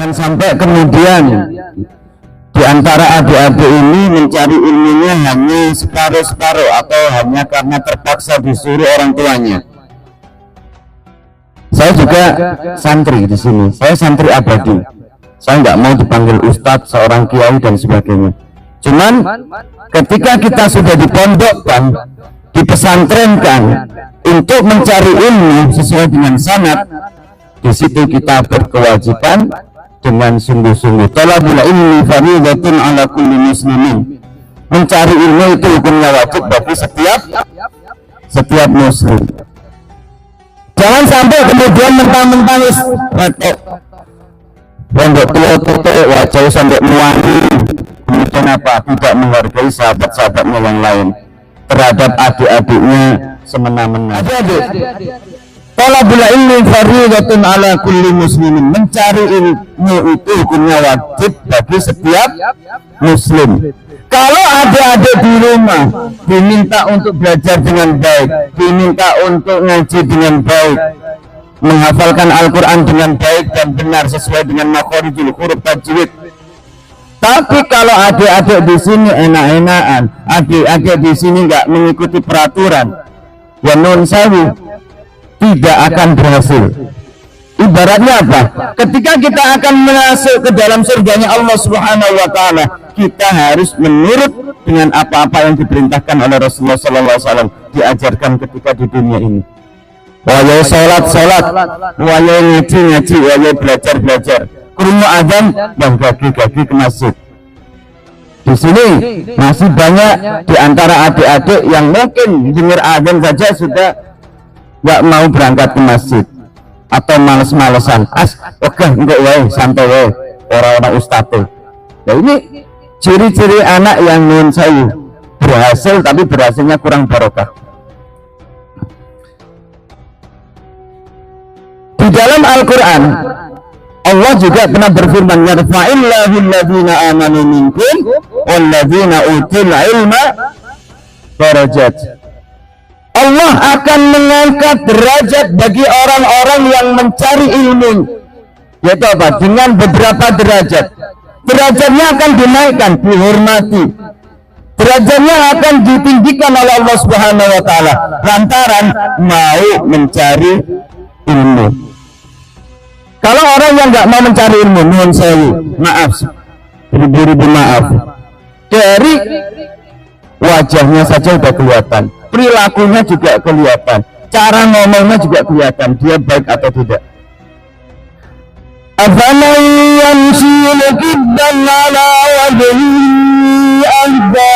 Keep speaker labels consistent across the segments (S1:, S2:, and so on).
S1: Jangan sampai kemudian di antara adik-adik ini mencari ilmunya hanya separuh-separuh atau hanya karena terpaksa disuruh orang tuanya. Saya juga santri di sini, saya santri abadi. Saya nggak mau dipanggil ustadz, seorang kiai dan sebagainya. Cuman ketika kita sudah dipondokkan, dipesantrenkan untuk mencari ilmu sesuai dengan sanad, di situ kita berkewajiban dengan sungguh-sungguh. Talabul ilmi fardhatun ala kulli muslimin. Mencari ilmu itu hukumnya wajib bagi setiap muslim. Jangan sampai kemudian mentang-mentang pondok tua wajah sampai muani, kemudian apa? Tidak menghargai sahabat-sahabatnya yang lain, terhadap adik-adiknya semena-mena. Adik-adik, talabul ilmi fardhatun ala kulli muslimin. Mencari ilmu itu hukumnya wajib bagi setiap muslim. Kalau adik-adik di rumah diminta untuk belajar dengan baik, diminta untuk ngaji dengan baik, menghafalkan Al-Quran dengan baik dan benar sesuai dengan makhorijul huruf tajwid. Tapi kalau adik-adik di sini enak-enakan, adik-adik di sini nggak mengikuti peraturan, ya nun sewu, tidak akan berhasil. Ibaratnya apa? Ketika kita akan masuk ke dalam surganya Allah Subhanahu wa Ta'ala, kita harus menurut dengan apa-apa yang diperintahkan oleh Rasulullah SAW, diajarkan ketika di dunia ini. Wayai sholat, wayai ngaji, wayai belajar. Kurungu azan dan gagi ke masjid. Di sini masih banyak di antara adik-adik yang mungkin dengar azan saja sudah nggak mau berangkat ke masjid atau males-malesan. Oke, enggak wae, santai wae, orang-orang ustadz. Ya ini ciri-ciri anak yang nun sayu berhasil, tapi berhasilnya kurang barokah. Di dalam Al-Quran Allah juga pernah berfirman, yarfa'illahu alladhina amanu minkum walladhina utul ilma darajat. Allah akan mengangkat derajat bagi orang-orang yang mencari ilmu. Yaitu apa? Dengan beberapa derajat. Derajatnya akan dinaikkan, dihormati. Derajatnya akan ditinggikan oleh Allah Subhanahu wa Ta'ala lantaran mau mencari ilmu. Kalau orang yang nggak mau mencari ilmu, mohon saya maaf, beribu-ribu maaf, dari wajahnya saja sudah kelihatan, perilakunya juga kelihatan, cara ngomongnya juga kelihatan, dia baik atau tidak. Afaman yamshi mukibban ala wajhihi ahda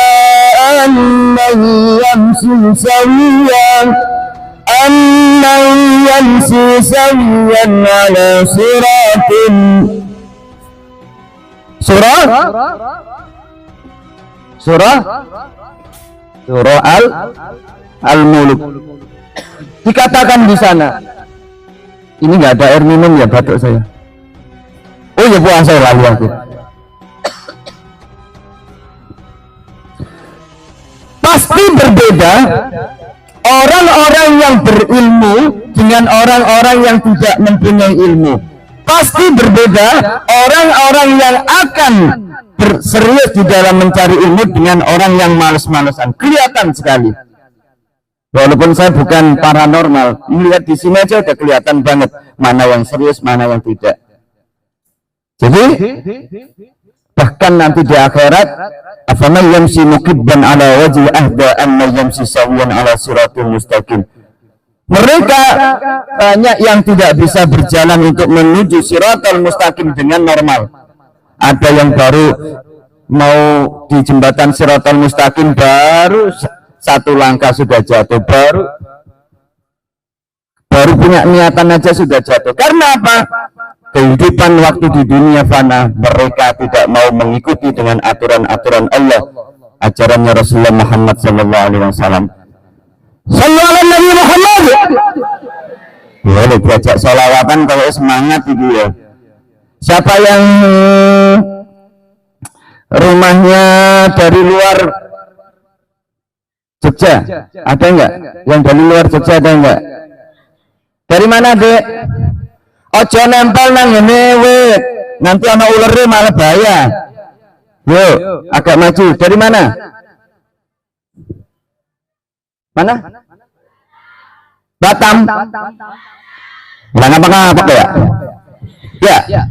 S1: amman yamshi sawiyan amman yamshi sawiyan ala siratin. Surah Al-Mulk. Dikatakan di sana, ini nggak ada air minum ya, batuk saya. Oh ya, puasa lalu aku. Pasti berbeda orang-orang yang berilmu dengan orang-orang yang tidak mempunyai ilmu. Pasti berbeda orang-orang yang akan berserius di dalam mencari ilmu dengan orang yang malas-malasan. Kelihatan sekali. Walaupun saya bukan paranormal, melihat di sini aja udah kelihatan banget mana yang serius, mana yang tidak. Jadi bahkan nanti di akhirat, afaman yamshi mukibban ala wajhi ahda amma yamshi sawiyan ala siratul mustaqim. Mereka banyak yang tidak bisa berjalan untuk menuju siratul mustaqim dengan normal. Ada yang baru mau di jembatan siratul mustaqim, baru satu langkah sudah jatuh, baru punya niatan aja sudah jatuh. Karena apa? Kehidupan waktu di dunia fana, mereka tidak mau mengikuti dengan aturan-aturan Allah, ajarannya Rasulullah Muhammad SAW. Sallallahu alaihi Nabi Muhammad. Boleh diajak sholawatan kalau semangat itu ya. Siapa yang rumahnya dari luar Jogja? Ada enggak? Yang dari luar Jogja ada enggak? Dari mana, Dek? Ojo nempel nang ngene wit. nanti anak ulernya malah bahaya. Yuk, agak maju. Dari mana? Mana? Batam. Lah ngapa ya? Ya.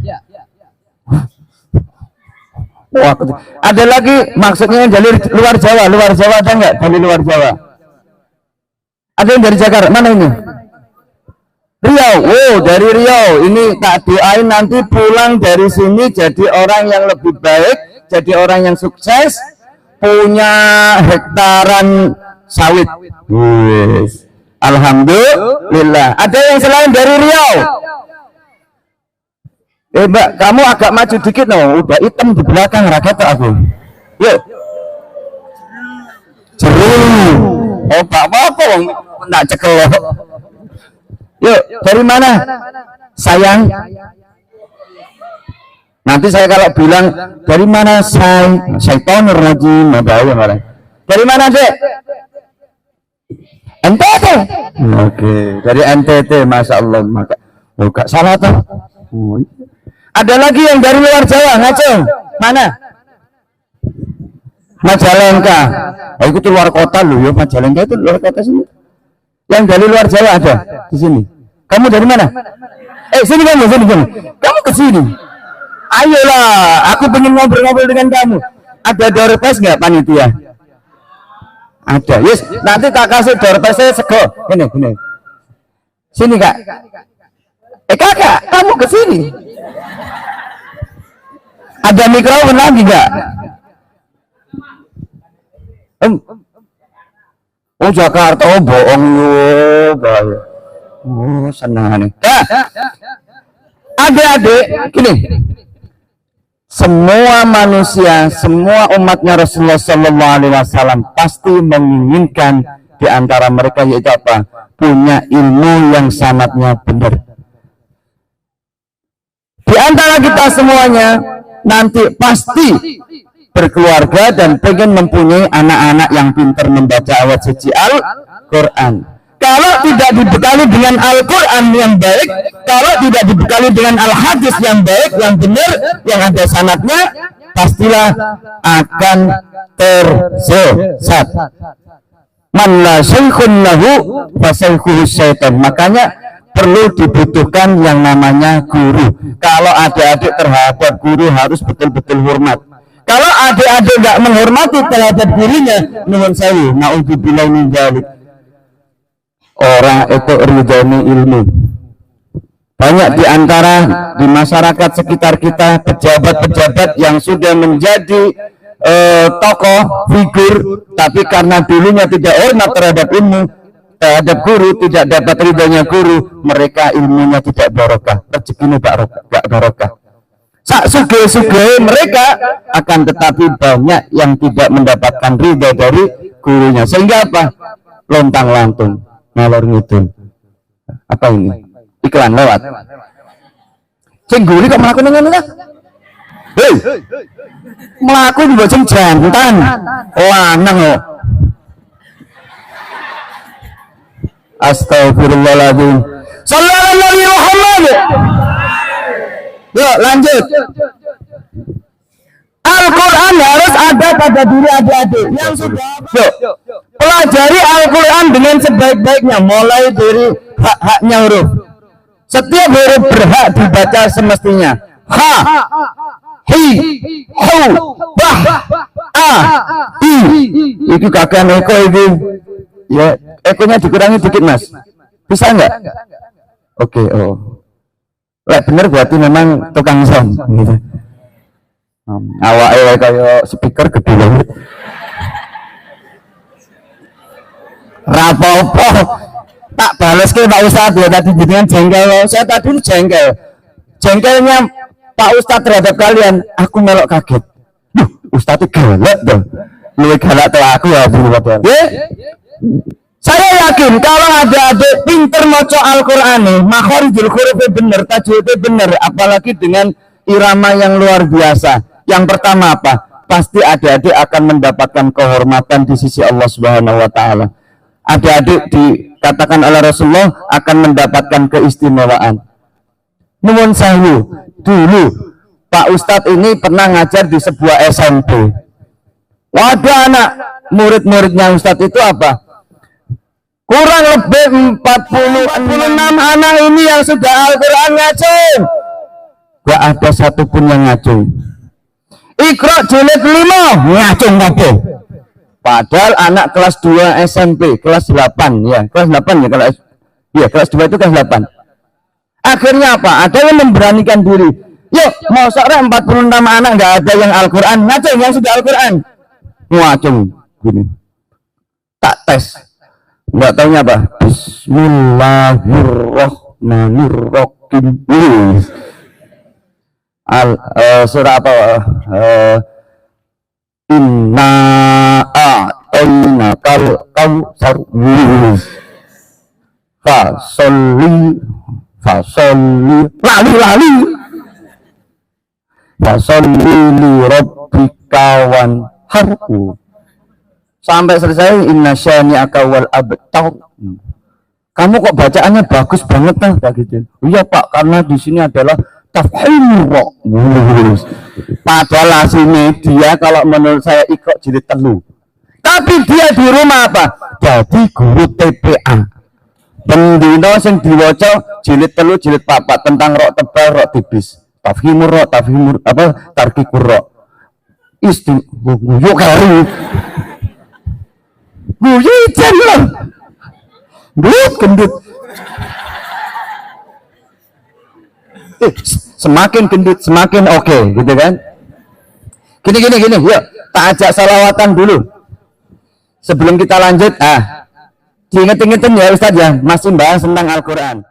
S1: Wah, ada lagi maksudnya dari luar Jawa ada nggak dari luar Jawa? Ada yang dari Jakarta, mana ini? Riau, oh dari Riau, ini tak doain nanti pulang dari sini jadi orang yang lebih baik, jadi orang yang sukses, punya hektaran sawit. Yes. Alhamdulillah. Ada yang selain dari Riau? Mbak, kamu agak maju dikit no, udah hitam di belakang rakyat aku. Yuk. Jeruk. Oh, apa enggak cekel. Yuk, dari mana? Sayang. Nanti saya kalau bilang dari mana Syaiton rajim, bahaya malah. Dari mana, Dek? NTT. Oke, dari NTT, Masya Allah. Maka enggak salah tuh. Oh, ada lagi yang dari luar Jawa, ngaceng. Mana? Majalengka. Oh, itu luar kota loh ya, Majalengka itu luar kota sini. Yang dari luar Jawa ada di sini. Kamu dari mana? Sini kamu, sini. Kamu ke sini. Ayolah, aku pengen ngobrol-ngobrol dengan kamu. Ada door prize nggak panitia? Ada. Yes, nanti tak kasih door prize-nya sego. Ini. Sini, Kak. Kakak, kamu ke sini. Ada mikrofon lagi nggak? Oh Jakarta, oh bohong yo, bahaya. Oh senang nih. Adik-adik, gini. Semua manusia, semua umatnya Rasulullah Sallallahu Alaihi Wasallam pasti menginginkan di antara mereka yaitu apa? Punya ilmu yang sanatnya benar. Di antara kita semuanya nanti pasti berkeluarga dan pengen mempunyai anak-anak yang pintar membaca ayat suci Al-Quran. Kalau tidak dibekali dengan Al-Quran yang baik, kalau tidak dibekali dengan Al-Hadis yang baik, yang benar, yang ada sanadnya, pastilah akan tersesat. Man la syaikhun lahu fa syaikhuhu syaitan. Makanya perlu dibutuhkan yang namanya guru. Kalau adik-adik terhadap guru harus betul-betul hormat. Kalau adik-adik nggak menghormati terhadap gurunya, nuhun sewu, naudzubillah min dzalik. Orang itu ridhoni ilmu. Banyak di antara di masyarakat sekitar kita pejabat-pejabat yang sudah menjadi tokoh figur, tapi karena dulunya tidak hormat terhadap ilmu, terhadap guru, tidak dapat ridhonya guru, mereka ilmunya tidak barokah, rezekinya gak barokah. Sak suge-suge mereka akan tetapi banyak yang tidak mendapatkan ridho dari gurunya, sehingga apa? Lontang-lantung, ngalor ngidul. Apa ini? Iklan lewat. Sing guri kok mlaku ngono ta? Hei. Mlaku di bojong jantan. Lanang kok. Astagfirullahaladzim. Sallallahu alaihi Muhammad. Yuk lanjut. Al-Quran harus ada pada diri adik-adik yang sudah. Yuk pelajari Al-Quran dengan sebaik-baiknya, mulai dari hak-haknya huruf. Setiap huruf berhak dibaca semestinya. Ha, hi, hu, bah, a, i. Itu kakak eko itu. Ya, ekonya dikurangi dikit mas. Bisa nggak? Oke, oh. Lek bener berarti memang tukang sound. Gitu. Awalnya kayak speaker gede banget. Rapopo tak balas ke Pak Ustadz ya tadi dengan jengkel. Saya tadi jengkelnya Pak Ustadz terhadap kalian. Aku melok kaget. Ustadz itu galak dong. Lebih galak tuh aku ya saya yakin kalau ada adik pinter maca Al-Quran nih, makhorijul hurufnya bener, tajwidnya bener, apalagi dengan irama yang luar biasa. Yang pertama apa? Pasti adik-adik akan mendapatkan kehormatan di sisi Allah Subhanahu wa taala. Adik-adik dikatakan oleh Rasulullah akan mendapatkan keistimewaan. Nuwun sewu, dulu Pak Ustadz ini pernah ngajar di sebuah SMP. Waduh, anak murid-muridnya Ustadz itu apa? Kurang lebih 46 anak ini yang sudah Al-Quran ngacung. Gak ada satupun yang ngacung. Iqra jilid 5 ngacung kabeh. Padahal anak kelas 2 SMP, kelas 8 ya, kelas 8 ya, kelas 2 itu kelas 8. Akhirnya apa? Ada yang memberanikan diri. Yuk, mau sore 46 anak nggak ada yang Al-Quran, ngacung yang sudah Al-Quran. Ngacung gini. Tak tes. Nggak tahunya apa? Bismillahirrahmanirrahim. Surah apa? Inna a'tainakal kautsar. Fasolli lali fasolli li rabbika wanharhu sampai selesai inna syani'aka wal abtar. Kamu kok bacaannya bagus banget lah gitu. Iya Pak, karena di sini adalah tafhim kok. Padahal aslinya dia kalau menurut saya Iqra jilid 3. Tapi dia di rumah apa? Jadi guru TPA. Pendino sing diwaca jilid 3 jilid 4 tentang rok tebal rok tipis. Tafhimur rok, tafhimur apa? Tarkikur rok. Guyu kari. Guyu ijen loh. Gendut. Semakin gendut semakin oke, gitu kan? Gini, yuk tak ajak salawatan dulu. Sebelum kita lanjut, diinget-ingetin ya Ustadz ya, masih bahas tentang Al-Quran.